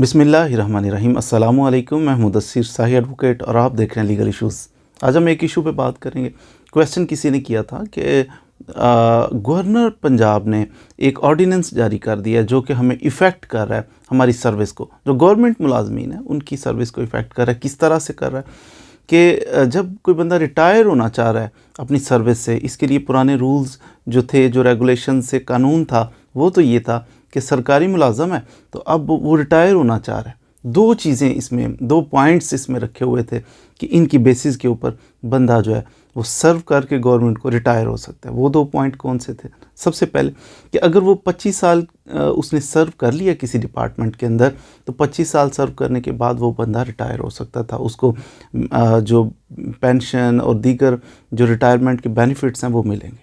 बिस्मिल्लाहिर्रहमानिर्रहीम। अस्सलामु अलैकुम। मैं मुदस्सिर शाही एडवोकेट और आप देख रहे हैं लीगल इश्यूज़। आज हम एक इशू पे बात करेंगे। क्वेश्चन किसी ने किया था कि गवर्नर पंजाब ने एक ऑर्डिनेंस जारी कर दिया जो कि हमें इफ़ेक्ट कर रहा है हमारी सर्विस को, जो गवर्नमेंट मुलाजमीन है उनकी सर्विस को इफ़ेक्ट कर रहा है। किस तरह से कर रहा है कि जब कोई बंदा रिटायर होना चाह रहा है अपनी सर्विस से, इसके लिए पुराने रूल्स जो थे, जो रेगुलेशन से कानून था, वो तो ये था कि सरकारी मुलाजम है तो अब वो रिटायर होना चाह रहा है। दो चीज़ें इसमें, दो पॉइंट्स इसमें रखे हुए थे कि इनकी बेसिस के ऊपर बंदा जो है वो सर्व करके गवर्नमेंट को रिटायर हो सकता है। वो दो पॉइंट कौन से थे? सबसे पहले कि अगर वो 25 साल उसने सर्व कर लिया किसी डिपार्टमेंट के अंदर, तो 25 साल सर्व करने के बाद वो बंदा रिटायर हो सकता था। उसको जो पेंशन और दीगर जो रिटायरमेंट के बेनिफिट्स हैं वो मिलेंगे।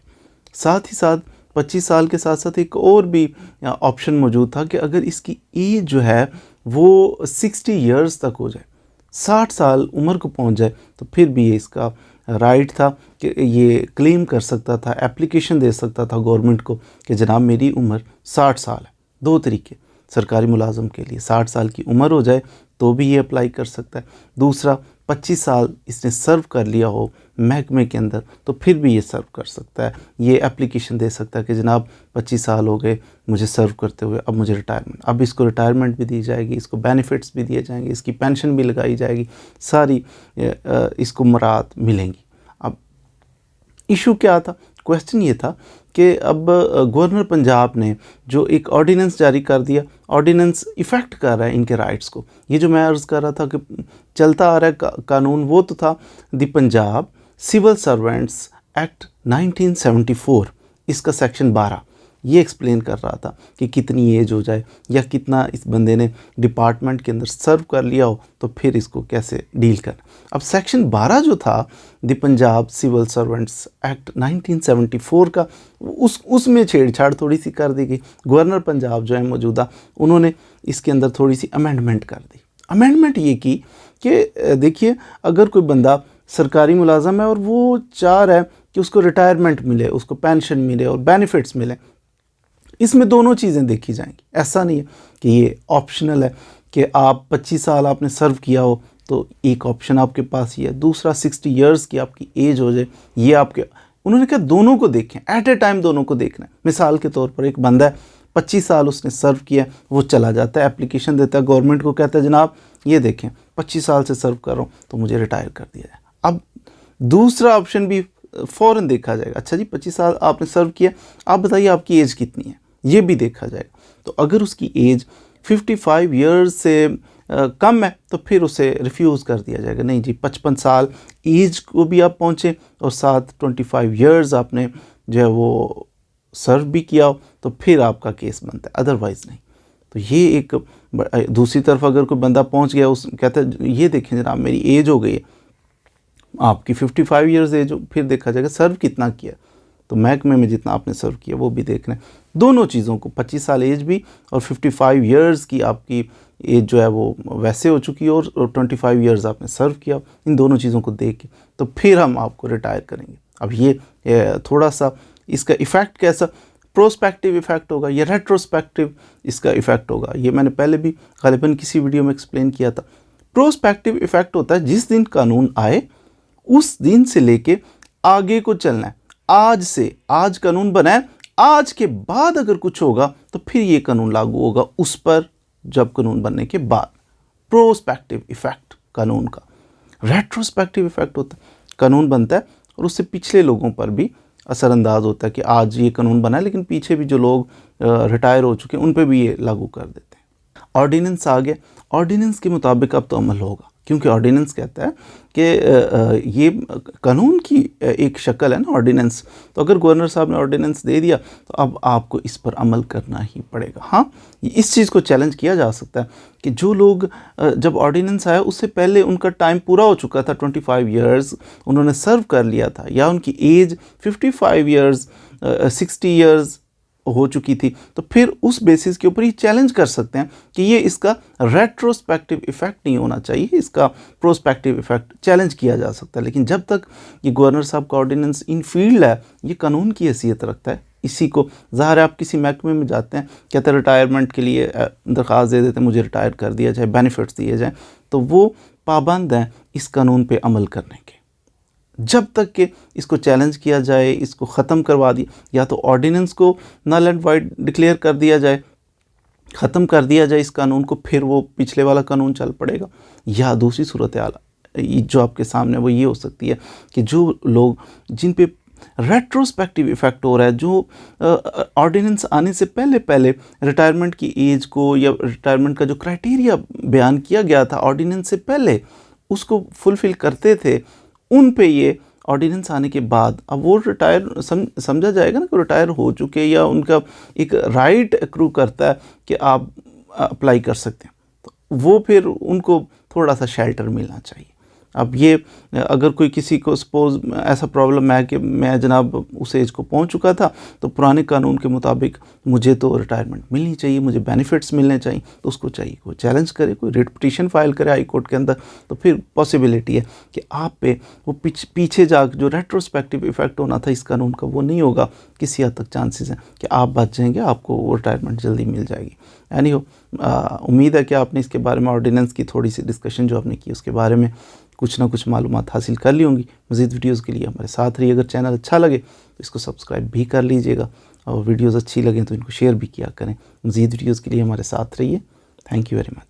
साथ ही साथ 25 साल के साथ साथ एक और भी ऑप्शन मौजूद था कि अगर इसकी एज जो है वो 60 इयर्स तक हो जाए, 60 साल उम्र को पहुंच जाए, तो फिर भी ये इसका राइट था कि ये क्लेम कर सकता था, एप्लीकेशन दे सकता था गवर्नमेंट को कि जनाब मेरी उम्र 60 साल है। दो तरीके सरकारी मुलाजम के लिए, 60 साल की उम्र हो जाए तो भी ये अप्लाई कर सकता है। दूसरा, 25 साल इसने सर्व कर लिया हो महकमे के अंदर तो फिर भी ये सर्व कर सकता है। ये एप्लीकेशन दे सकता है कि जनाब 25 साल हो गए मुझे सर्व करते हुए, अब मुझे रिटायरमेंट, अब इसको रिटायरमेंट भी दी जाएगी, इसको बेनिफिट्स भी दिए जाएंगे, इसकी पेंशन भी लगाई जाएगी, सारी इसको मराहत मिलेंगी। अब इशू क्या था? क्वेश्चन ये था कि अब गवर्नर पंजाब ने जो एक ऑर्डिनेंस जारी कर दिया, ऑर्डिनेंस इफ़ेक्ट कर रहा है इनके राइट्स को। ये जो मैं अर्ज़ कर रहा था कि चलता आ रहा है कानून, वो तो था the Punjab civil servants act 1974, इसका सेक्शन 12 ये एक्सप्लेन कर रहा था कि कितनी एज हो जाए या कितना इस बंदे ने डिपार्टमेंट के अंदर सर्व कर लिया हो तो फिर इसको कैसे डील करना। अब सेक्शन 12 जो था the Punjab civil servants act 1974 का, उसमें छेड़छाड़ थोड़ी सी कर दी गई। गवर्नर पंजाब जो है मौजूदा, उन्होंने इसके अंदर थोड़ी सी अमेंडमेंट कर दी। अमेंडमेंट ये की कि देखिए, अगर कोई बंदा सरकारी मुलाजम है और वो चाह रहा है कि उसको रिटायरमेंट मिले, उसको पेंशन मिले और बेनिफिट्स मिले, इसमें दोनों चीज़ें देखी जाएंगी। ऐसा नहीं है कि ये ऑप्शनल है कि आप 25 साल आपने सर्व किया हो तो एक ऑप्शन आपके पास ही है, दूसरा 60 इयर्स की आपकी एज हो जाए, ये आपके, उन्होंने कहा दोनों को देखें, एट ए टाइम दोनों को देखना है। मिसाल के तौर पर एक बंदा है, 25 साल उसने सर्व किया, वो चला जाता है, एप्लीकेशन देता है गवर्नमेंट को, कहता है जनाब ये देखें 25 साल से सर्व कर रहा हूँ तो मुझे रिटायर कर दिया जाए। अब दूसरा ऑप्शन भी फ़ौरन देखा जाएगा, अच्छा जी 25 साल आपने सर्व किया, आप बताइए आपकी एज कितनी है, ये भी देखा जाएगा। तो अगर उसकी एज 55 इयर्स से कम है तो फिर उसे रिफ्यूज़ कर दिया जाएगा। नहीं जी, 55 साल एज को भी आप पहुँचे और साथ 25 इयर्स आपने जो है वो सर्व भी किया हो तो फिर आपका केस बनता है, अदरवाइज़ नहीं। तो ये एक दूसरी तरफ अगर कोई बंदा पहुँच गया, उस कहता है ये देखें जनाब मेरी एज हो गई है, आपकी 55 इयर्स एज हो, फिर देखा जाएगा सर्व कितना किया, तो महकमे में जितना आपने सर्व किया वो भी देखना है। दोनों चीज़ों को, 25 साल एज भी और 55 इयर्स की आपकी एज जो है वो वैसे हो चुकी है और 25 इयर्स आपने सर्व किया, इन दोनों चीज़ों को देख के तो फिर हम आपको रिटायर करेंगे। अब ये थोड़ा सा इसका इफ़ेक्ट कैसा, प्रोस्पेक्टिव इफ़ेक्ट होगा या रेट्रोस्पेक्टिव इसका इफ़ेक्ट होगा, ये मैंने पहले भी ग़ालिबन किसी वीडियो में एक्सप्लेन किया था। प्रोस्पेक्टिव इफ़ेक्ट होता है जिस दिन कानून आए उस दिन से लेके आगे को चलना है। आज से, आज कानून बना है, आज के बाद अगर कुछ होगा तो फिर ये कानून लागू होगा उस पर, जब कानून बनने के बाद। प्रोस्पेक्टिव इफेक्ट कानून का। रेट्रोस्पेक्टिव इफेक्ट होता है, कानून बनता है और उससे पिछले लोगों पर भी असरअंदाज होता है कि आज ये कानून बना है लेकिन पीछे भी जो लोग रिटायर हो चुके हैं उन पर भी ये लागू कर देते हैं। ऑर्डिनेंस आ गया, ऑर्डिनेंस के मुताबिक अब तो अमल होगा, क्योंकि ऑर्डिनेंस कहता है कि ये कानून की एक शक्ल है ना ऑर्डिनेंस। तो अगर गवर्नर साहब ने ऑर्डिनेंस दे दिया तो अब आपको इस पर अमल करना ही पड़ेगा। हाँ, इस चीज़ को चैलेंज किया जा सकता है कि जो लोग जब ऑर्डिनेंस आया उससे पहले उनका टाइम पूरा हो चुका था, 25 इयर्स उन्होंने सर्व कर लिया था, या उनकी एज 55 इयर्स 60 इयर्स हो चुकी थी, तो फिर उस बेसिस के ऊपर ही चैलेंज कर सकते हैं कि ये इसका रेट्रोस्पेक्टिव इफ़ेक्ट नहीं होना चाहिए, इसका प्रोस्पेक्टिव इफ़ेक्ट चैलेंज किया जा सकता है। लेकिन जब तक ये गवर्नर साहब का ऑर्डिनेंस इन फील्ड है, ये कानून की हैसियत रखता है, इसी को ज़ाहिर है, आप किसी महकमे में जाते हैं, कहते हैं रिटायरमेंट के लिए दरख्वास्त दे देते हैं, मुझे रिटायर कर दिया जाए, बेनिफिट्स दिए जाएँ, तो वो पाबंद हैं इस कानून पे अमल करने के। जब तक कि इसको चैलेंज किया जाए, इसको ख़त्म करवा दिया, या तो ऑर्डिनेंस को नल एंड वाइड डिक्लेयर कर दिया जाए, ख़त्म कर दिया जाए इस कानून को, फिर वो पिछले वाला कानून चल पड़ेगा। या दूसरी सूरत हाल जो आपके सामने वो ये हो सकती है कि जो लोग जिन पे रेट्रोस्पेक्टिव इफ़ेक्ट हो रहा है, जो ऑर्डिनेंस आने से पहले पहले रिटायरमेंट की एज को या रिटायरमेंट का जो क्राइटेरिया बयान किया गया था ऑर्डिनेंस से पहले, उसको फुलफ़िल करते थे, उन पे ये ऑर्डिनेंस आने के बाद अब वो रिटायर समझा जाएगा ना कि रिटायर हो चुके, या उनका एक राइट एक्रू करता है कि आप अप्लाई कर सकते हैं, तो वो फिर उनको थोड़ा सा शेल्टर मिलना चाहिए। अब ये अगर कोई किसी को सपोज़ ऐसा प्रॉब्लम है कि मैं जनाब उस एज को पहुंच चुका था, तो पुराने कानून के मुताबिक मुझे तो रिटायरमेंट मिलनी चाहिए, मुझे बेनिफिट्स मिलने चाहिए, तो उसको चाहिए कोई चैलेंज करे, कोई रिट पिटीशन फाइल करे हाई कोर्ट के अंदर, तो फिर पॉसिबिलिटी है कि आप पे वो पीछे जा जो रेट्रोस्पेक्टिव इफ़ेक्ट होना था इस कानून का वो नहीं होगा। किसी हद तक चांसेस हैं कि आप बच जाएंगे, आपको रिटायरमेंट जल्दी मिल जाएगी। एनी हो, उम्मीद है कि आपने इसके बारे में ऑर्डिनेंस की थोड़ी सी डिस्कशन जो आपने की उसके बारे में कुछ ना कुछ मालूमात हासिल कर ली होंगी। मज़ीद वीडियोज़ के लिए हमारे साथ रहिए। अगर चैनल अच्छा लगे तो इसको सब्सक्राइब भी कर लीजिएगा, और वीडियोज़ अच्छी लगें तो इनको शेयर भी किया करें। मज़ीद वीडियोज़ के लिए हमारे साथ रहिए। Thank you very much.